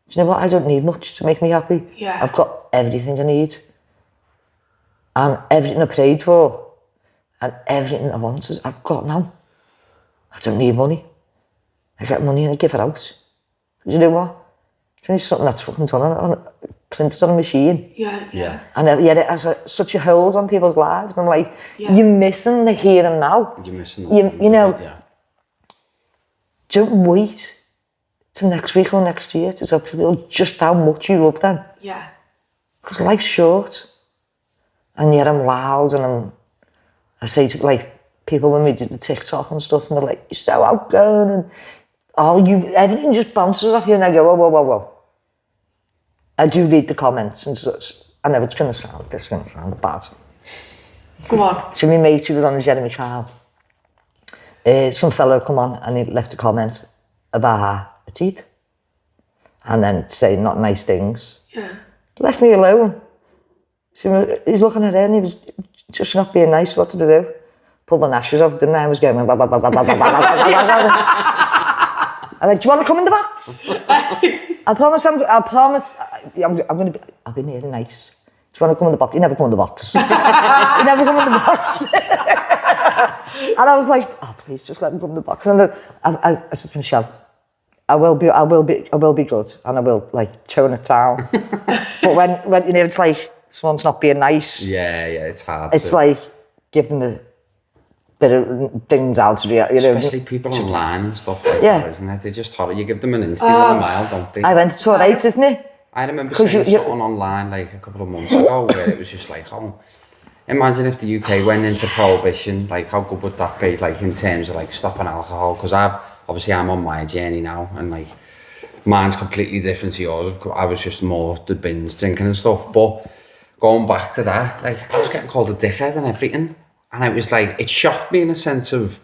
you know what? I don't need much to make me happy. Yeah. I've got everything I need. And everything I prayed for and everything I wanted, I've got now. I don't need money. I get money and I give it out. Do you know what? It's only something that's fucking done printed on a machine. Yeah. And yet it has such a hold on people's lives. And I'm like, you're missing the here and now. You're missing you know, don't wait till next week or next year to tell people just how much you love them. Yeah. Because life's short. And yet I'm loud and I say to like people when we do the TikTok and stuff and they're like, you're so outgoing and everything just bounces off you and I go, whoa. I do read the comments and such. I know it's going to sound bad. Go on. So my mate who was on the Jeremy Kyle, some fellow come on and he left a comment about her teeth and then saying not nice things. Yeah. Left me alone. So he's looking at her and he was just not being nice. What did I do? Pulled the lashes off, didn't I? I was going blah, blah, blah, blah, blah, blah, blah, blah, blah. I'm like, do you want to come in the box? I promise I'll be nearly nice. Do you want to come in the box? You never come in the box. You never come in the box. And I was like, oh, please, just let me come in the box. And I said to Michelle, I will be good, and I will like tone it down. But when you know, it's like someone's not being nice. Yeah, it's hard. It's like give them a bit of things out, you know. Especially people online and stuff like that, isn't it? They just horror. You give them an instant with a mile, don't they? I went to tour 8, isn't it? I remember seeing something online like a couple of months ago where it was just like, oh, imagine if the UK went into prohibition, like how good would that be, like in terms of like stopping alcohol? Because I'm on my journey now and like mine's completely different to yours. I was just more the binge drinking and stuff, but going back to that, like I was getting called a dickhead and everything, and it was like, it shocked me in a sense of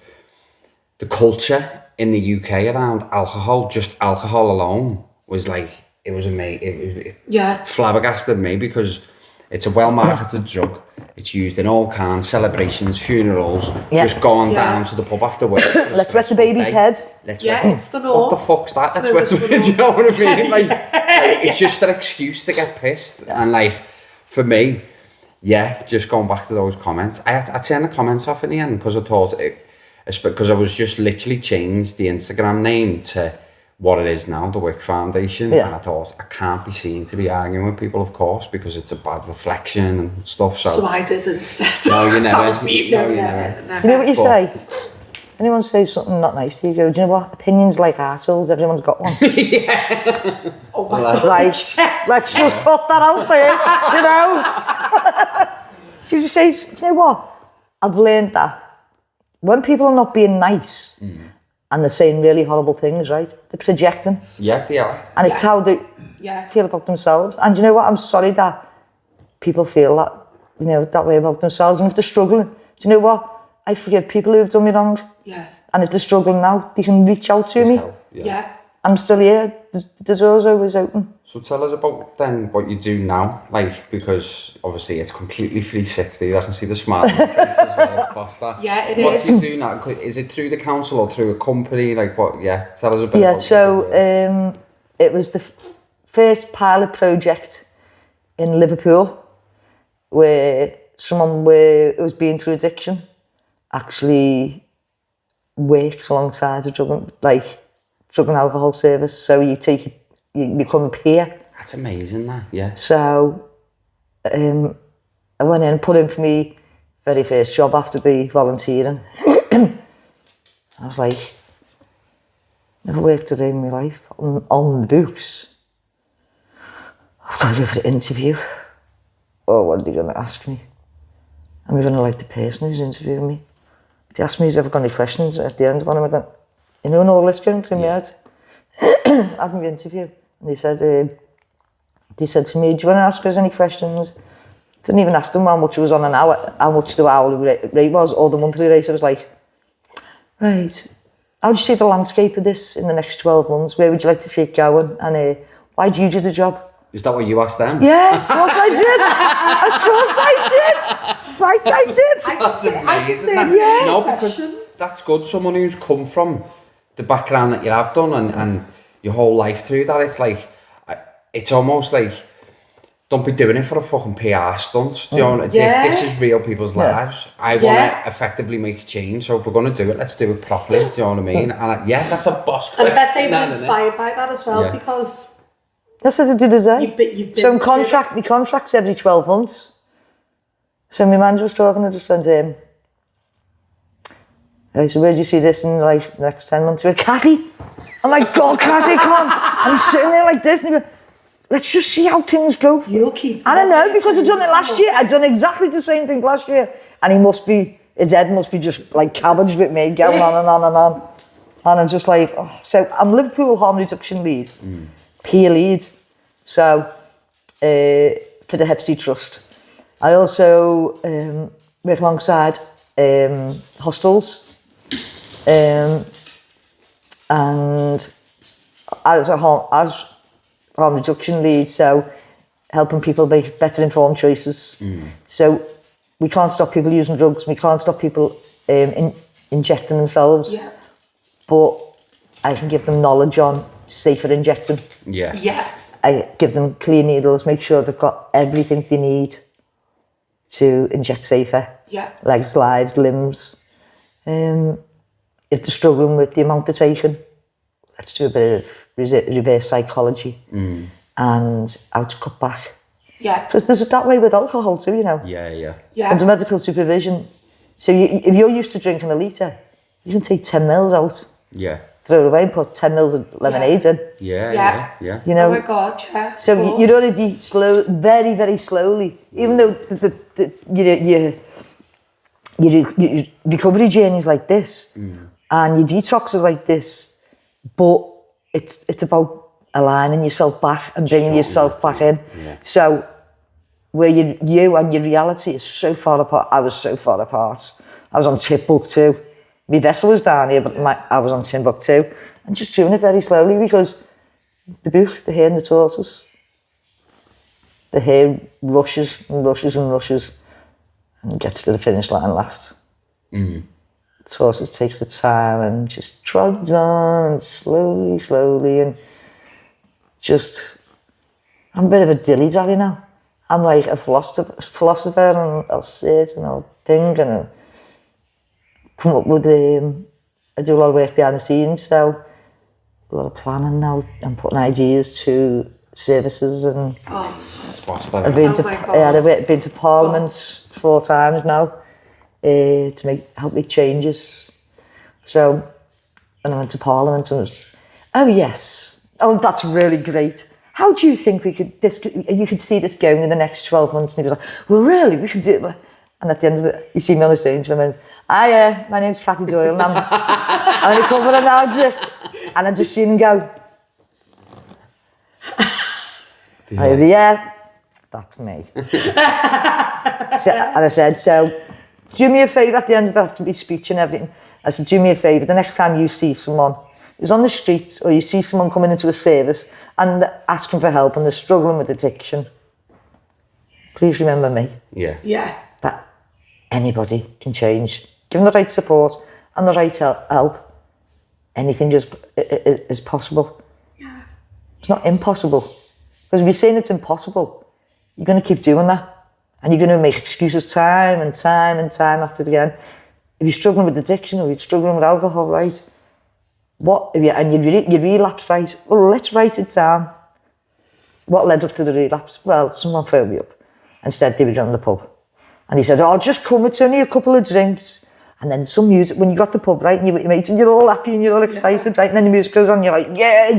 the culture in the UK around alcohol. Just alcohol alone was like, it was amazing. It flabbergasted me because it's a well-marketed drug. It's used in all kinds, celebrations, funerals, Yeah. just going down to the pub after work. Let's wet the baby's head. Let's It's the norm. What the fuck's that? That's what, do you know what I mean? Like, it's just an excuse to get pissed. And like, for me, yeah, just going back to those comments, I turned the comments off in the end because I thought, because I was just literally changed the Instagram name to what it is now, the Wick Foundation, and I thought, I can't be seen to be arguing with people, of course, because it's a bad reflection and stuff. So I did instead. No, you never. That was me. No, never. You know what you say? Anyone says something not nice to you, go, do you know what? Opinions like assholes, everyone's got one. Oh my God. Like, let's just put that out there, you know? So you just say, do you know what? I've learned that when people are not being nice, and they're saying really horrible things, right? They're projecting. Yeah, they are. And it's how they feel about themselves. And you know what? I'm sorry that people feel that, you know, that way about themselves. And if they're struggling, do you know what? I forgive people who've done me wrong. Yeah. And if they're struggling now, they can reach out to me. Yeah. I'm still here. The door's always open. So tell us about then what you do now, like, because obviously it's completely 360. I can see the smile on your face as well. It's Foster. Yeah, it what is. What do you do now? Is it through the council or through a company? Like what? Yeah, tell us a bit. Yeah, about so it was the first pilot project in Liverpool where someone who was being through addiction actually works alongside a drug and alcohol service. So you become a peer. That's amazing, that. Yeah. So I went in and put in for me very first job after the volunteering. I was like, never worked a day in my life on the books. I've got to go for the interview. Oh, what are they going to ask me? Am I going to like the person who's interviewing me? They asked me if I've got any questions at the end. What am I going? You know, and all this going through my head. Having the interview, and they said to me, "Do you want to ask us any questions?" Didn't even ask them how much it was on an hour, how much the hourly rate was, or the monthly rate. I was like, right, how do you see the landscape of this in the next 12 months? Where would you like to see it going? And why do you do the job? Is that what you asked them? Yeah, of course I did. Of course I did. Right, I did. That's amazing. Yeah. No, because that's good. Someone who's come from the background that you have done and your whole life through that, it's like, it's almost like, don't be doing it for a fucking PR stunt. Do you know? This is real people's lives. I want to effectively make change, so if we're going to do it, let's do it properly. Do you know what I mean? And that's a boss. And I bet they've been inspired by that as well, because that's what I did today. You've been so my contract's every 12 months. So my manager was talking, I just went to him. So where do you see this in like the next 10 months? He went, Cathy! I'm like, God, Cathy, come on. I'm sitting there like this, and he went, let's just see how things go. You'll keep. I don't know, because I'd done it last year. I'd done exactly the same thing last year. And his head must be just like cabbage with me, going on and on and on. And I'm just like, oh. So I'm Liverpool Harm Reduction lead, peer lead. So for the Hep C Trust. I also work alongside hostels. And as harm reduction lead, so helping people make better informed choices. So we can't stop people using drugs, we can't stop people injecting themselves, but I can give them knowledge on safer injecting. I give them clear needles, make sure they've got everything they need to inject safer. Legs, lives, limbs. If they're struggling with the amount they're taking, let's do a bit of reverse psychology and how to cut back. Because there's that way with alcohol too, you know. Under medical supervision. So if you're used to drinking a litre, you can take 10 mils out. Throw it away and put 10 mils of lemonade in. You know. Oh my God, yeah. So you're already very, very slowly, even though your recovery journey is like this, and your detox is like this, but it's about aligning yourself back and bringing yourself back in. So where you and your reality is so far apart. I was so far apart. I was on Timbuktu. My vessel was down here, but I was on Timbuktu, and just doing it very slowly because the book, the hair and the tortoise, the hair rushes and rushes and rushes, and gets to the finish line last. Tortoise takes its time and just trots on and slowly and just, I'm a bit of a dilly-dally now. I'm like a philosopher and I'll sit and I'll think and I'll come up with, I do a lot of work behind the scenes, so a lot of planning now and putting ideas to services and I've been to Parliament 4 times now to help make changes. So, and I went to Parliament and that's really great. How do you think you could see this going in the next 12 months? And he was like, well, really, we can do it. And at the end of it, you see me on the stage and I went, hiya, my name's Cath Doyle and I'm only covering an addict. And I just seen him go. I said, yeah, that's me. And I said, so do me a favour at the end of it, after my speech and everything. I said, do me a favour, the next time you see someone who's on the street or you see someone coming into a service and asking for help and they're struggling with addiction, please remember me. Yeah. That anybody can change. Given the right support and the right help, anything is possible. Yeah. It's not impossible. Because if you're saying it's impossible, you're going to keep doing that. And you're going to make excuses time and time after again. If you're struggling with addiction or you're struggling with alcohol, right? You relapse, right? Well, let's write it down. What led up to the relapse? Well, someone phoned me up and said they were going to the pub. And he said, just come, it's only a couple of drinks. And then some music, when you got the pub, right, and you're with your mates and you're all happy and you're all excited, right? And then the music goes on and you're like, yeah.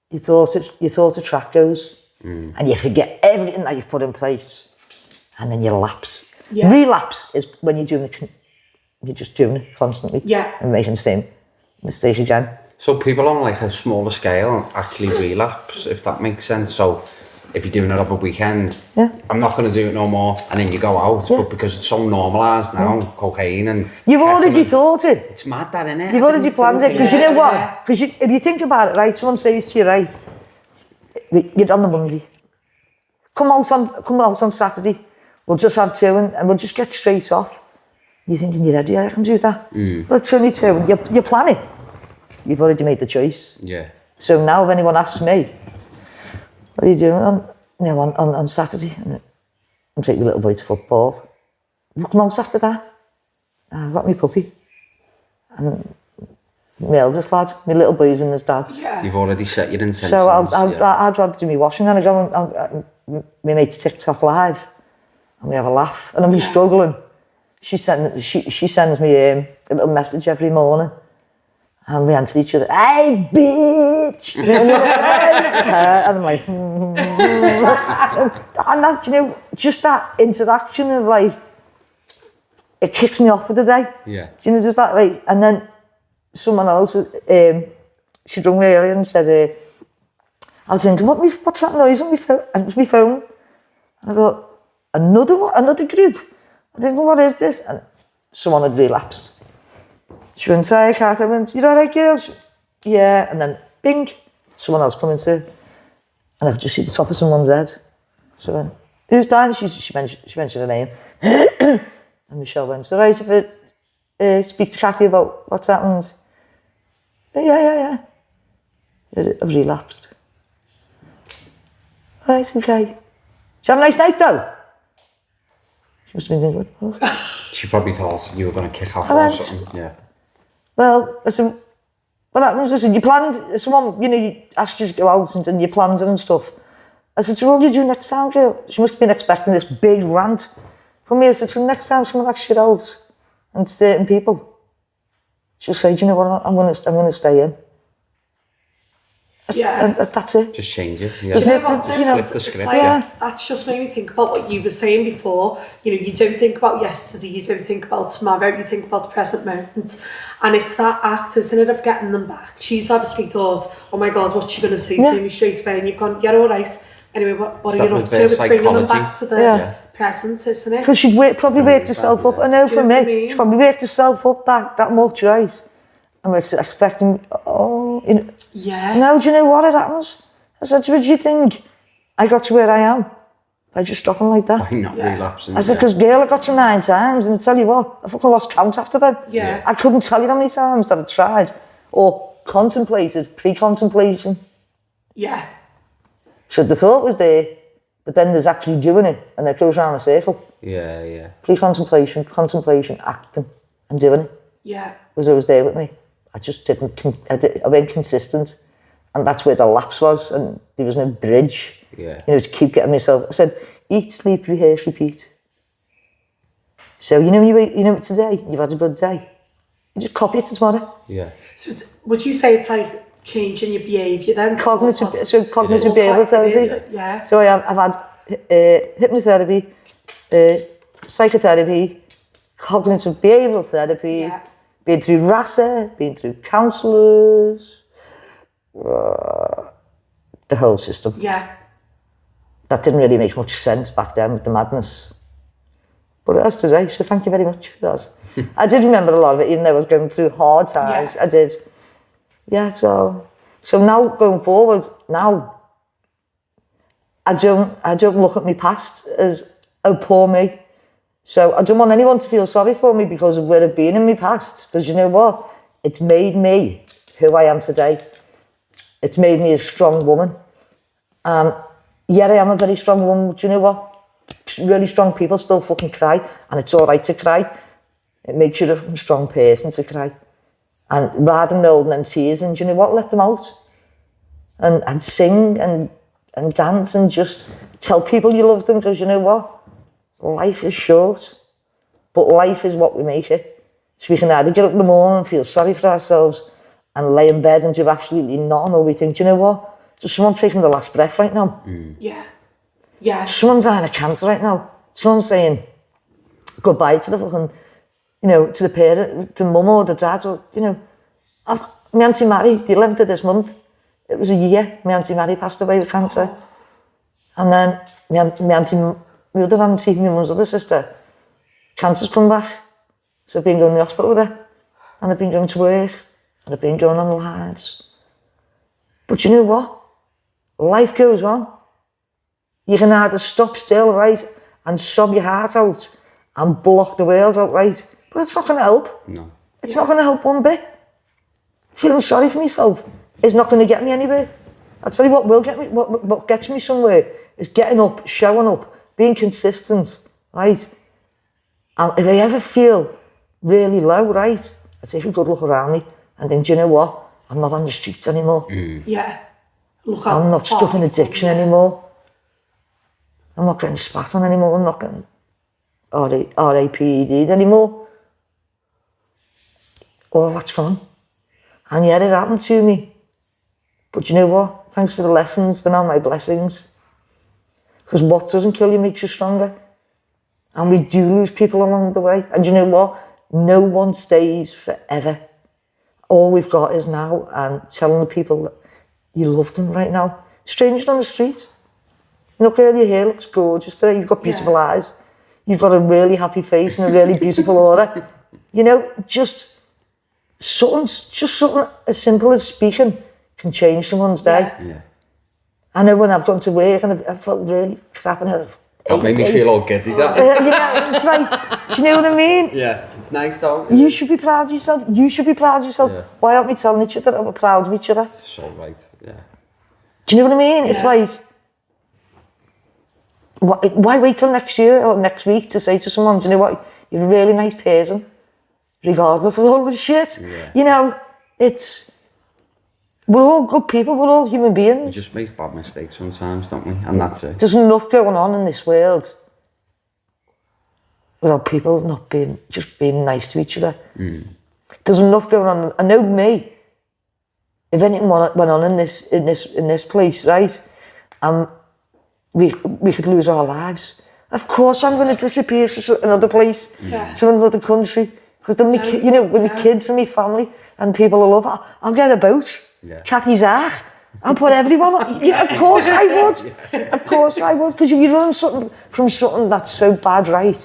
You thought a track goes and you forget everything that you've put in place and then you lapse. Yeah. Relapse is when you're just doing it constantly and making the same mistake again. So people on like a smaller scale actually relapse, if that makes sense. So if you're doing it over a weekend, I'm not going to do it no more, and then you go out, but because it's so normalised now, cocaine and... You've already thought it. It's mad that, innit? You've already planned it, because you know what? Because if you think about it, right, someone says to you, right, you're on the Monday, come out on Saturday, we'll just have 2 and we'll just get straight off. You're thinking, you're ready, I can do that. Well, it's only 2, and you're planning. You've already made the choice. Yeah. So now if anyone asks me, what are you doing on Saturday? I'm taking the little boy to football. We'll come out after that. I've got my puppy. And my eldest lad, my little boy's with his dad. Yeah. You've already set your intentions. So I'd rather do my washing and I go and my mate's TikTok live and we have a laugh. And I'm struggling. She sends me a little message every morning. And we answer each other, hey, bitch! And I'm like, And that, you know, just that interaction of like, it kicks me off for the day. Yeah. You know, just that, like, and then someone else, she rang me earlier and said, I was thinking, what's that noise on my phone? And it was my phone. And I thought, another group? I think, what is this? And someone had relapsed. She went, hi, Cath. I went, you all right, girls? Yeah. And then, bing, someone else come into, and I could just see the top of someone's head. So I went, who's dying? She mentioned her name. And Michelle went, all right, if I speak to Cathy about what's happened? Yeah. I've relapsed. All right, okay. Did you have a nice night, though? She must have been thinking, what? She probably thought you were going to kick off or something. Yeah. Well, I said, what happens? I said, you planned, someone, you know, you asked you to go out and you planned it and stuff. I said, so what will you do next time, girl? She must have been expecting this big rant from me. I said, so next time someone asks you out and certain people, she'll say, do you know what, I'm going to stay in. And that's it. Just change it. Yeah. Flip the script. That's just made me think about what you were saying before. You know, you don't think about yesterday, you don't think about tomorrow, you think about the present moment. And it's that act, isn't it, of getting them back. She's obviously thought, oh my God, what's she going to say to me straight away? And you've gone, yeah, all right. Anyway, what are you up to? It's bringing them back to the present, isn't it? Because she'd probably worked herself up. I know for me, she probably worked herself up that much, right? I'm expecting, you know. Yeah. Now, do you know what it happens? I said to her, do you think I got to where I am by just stopping like that. By not relapsing. I said, because girl, I got you 9 times, and I tell you what, I fucking lost count after that. Yeah. I couldn't tell you how many times that I tried, or contemplated, pre-contemplation. Yeah. So the thought was there, but then there's actually doing it, and it goes around a circle. Yeah. Pre-contemplation, contemplation, acting, and doing it. Yeah. Was always there with me. I just didn't, I went consistent, and that's where the lapse was, and there was no bridge. Yeah. To keep getting myself. I said, eat, sleep, rehearse, repeat. So today you've had a good day. You just copy it to tomorrow. Yeah. So would you say it's like changing your behaviour then? Cognitive behavioural therapy. Yeah. So I've had hypnotherapy, psychotherapy, cognitive behavioural therapy, been through RASA, been through counsellors, the whole system. Yeah. That didn't really make much sense back then with the madness. But it has today, so thank you very much for that. I did remember a lot of it, even though I was going through hard times. I did. Yeah, so now going forward, I don't look at my past as, oh, poor me. So I don't want anyone to feel sorry for me because of where I've been in my past. Because you know what? It's made me who I am today. It's made me a strong woman. Yeah, I am a very strong woman, but you know what? Really strong people still fucking cry, and it's all right to cry. It makes you a strong person to cry. And rather than holding them tears, and you know what? Let them out. And sing and dance and just tell people you love them, because you know what? Life is short, but life is what we make it. So we can either get up in the morning and feel sorry for ourselves and lay in bed and do absolutely nothing, or we think, do you know what? There's someone taking the last breath right now. Yeah. Yeah. Someone's dying of cancer right now. Someone's saying goodbye to the fucking, to the parent, to mum or the dad, or, my Auntie Mary, the 11th of this month, it was a year, my Auntie Mary passed away with cancer. And then my other auntie, my mum's other sister, cancer's come back. So I've been going to the hospital with her, and I've been going to work, and I've been going on lives. But you know what? Life goes on. You can either stop still, right, and sob your heart out and block the world out, right, but it's not going to help. No. It's not going to help one bit. Feeling sorry for myself is not going to get me anywhere. I'll tell you what will get me, what gets me somewhere is getting up, showing up, being consistent, right? And if I ever feel really low, right, I take a good look around me and think, do you know what? I'm not on the streets anymore. Yeah. I'm not stuck in addiction anymore. I'm not getting spat on anymore. I'm not getting RAPED'd anymore. All that's gone. And yet it happened to me. But you know what? Thanks for the lessons. They're now my blessings. Because what doesn't kill you makes you stronger. And we do lose people along the way. And you know what? No one stays forever. All we've got is now, and telling the people that you love them right now. Strangers on the street. Look, your hair looks gorgeous today. You've got beautiful eyes. You've got a really happy face and a really beautiful aura. Just something as simple as speaking can change someone's day. Yeah. I know when I've gone to work and I felt really crap and that made me feel all giddy, that. It's like, do you know what I mean? Yeah, it's nice though. You should be proud of yourself. You should be proud of yourself. Yeah. Why aren't we telling each other that we're proud of each other? It's so right, yeah. Do you know what I mean? Yeah. It's like, why wait till next year or next week to say to someone, do you know what, you're a really nice person, regardless of all the shit. Yeah. We're all good people, we're all human beings. We just make bad mistakes sometimes, don't we? And that's it. There's enough going on in this world without people not being nice to each other. There's enough going on. I know me. If anything went on in this place, right? We could lose our lives. Of course, I'm going to disappear to another place, to another country, because then with my kids and my family and people I love, I'll get a boat. Yeah. Cathy's Ark. I'll put everyone on. Yeah, of course I would. Of course I would. Because if you run from something that's so bad, right,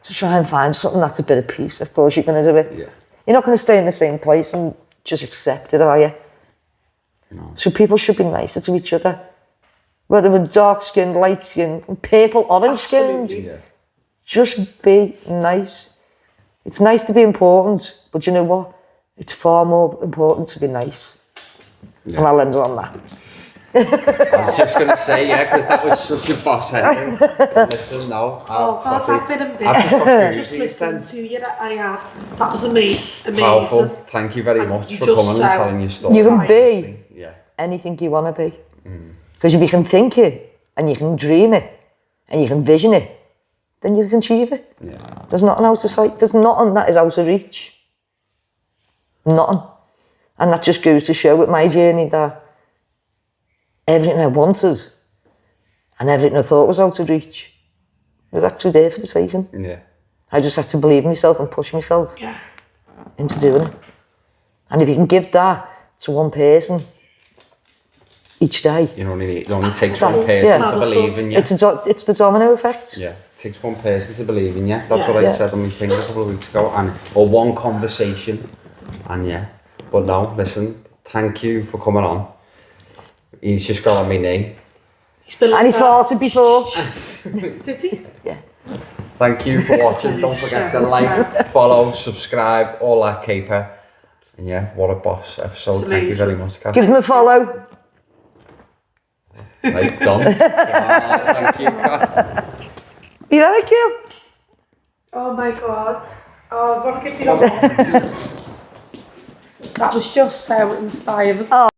to try and find something that's a bit of peace, of course you're going to do it. Yeah. You're not going to stay in the same place and just accept it, are you? No. So people should be nicer to each other. Whether we're dark skinned, light skinned, purple, orange skinned. Absolutely. Yeah. Just be nice. It's nice to be important, but you know what? It's far more important to be nice. Yeah. And I'll end on that. I was just going to say, yeah, because that was such a boss ending. But listen, no. I've been in bed. Just listening to you, I have. That was amazing. Powerful. Thank you very much for coming and telling your story. You can be anything you want to be. Because if you can think it, and you can dream it, and you can vision it, then you can achieve it. Yeah. There's nothing out of sight. There's nothing that is out of reach. Nothing. And that just goes to show with my journey that everything I wanted and everything I thought was out of reach was actually there for the taking. Yeah. I just had to believe in myself and push myself into doing it. And if you can give that to one person each day. It only takes one person to believe in you. It's the domino effect. Yeah, it takes one person to believe in you. That's what I said on my thing a couple of weeks ago. Or one conversation. And but no, listen, thank you for coming on. He's just got on my knee. And he farted before. Did he? Yeah. Thank you for watching. Don't forget to like, follow, subscribe, all that caper. And what a boss episode. Thank you very much, Cath. Give him a follow. Right, done. Thank you, Cath. You like it? Oh my God. Oh, I want to give you a hug. That was just so inspiring. Oh.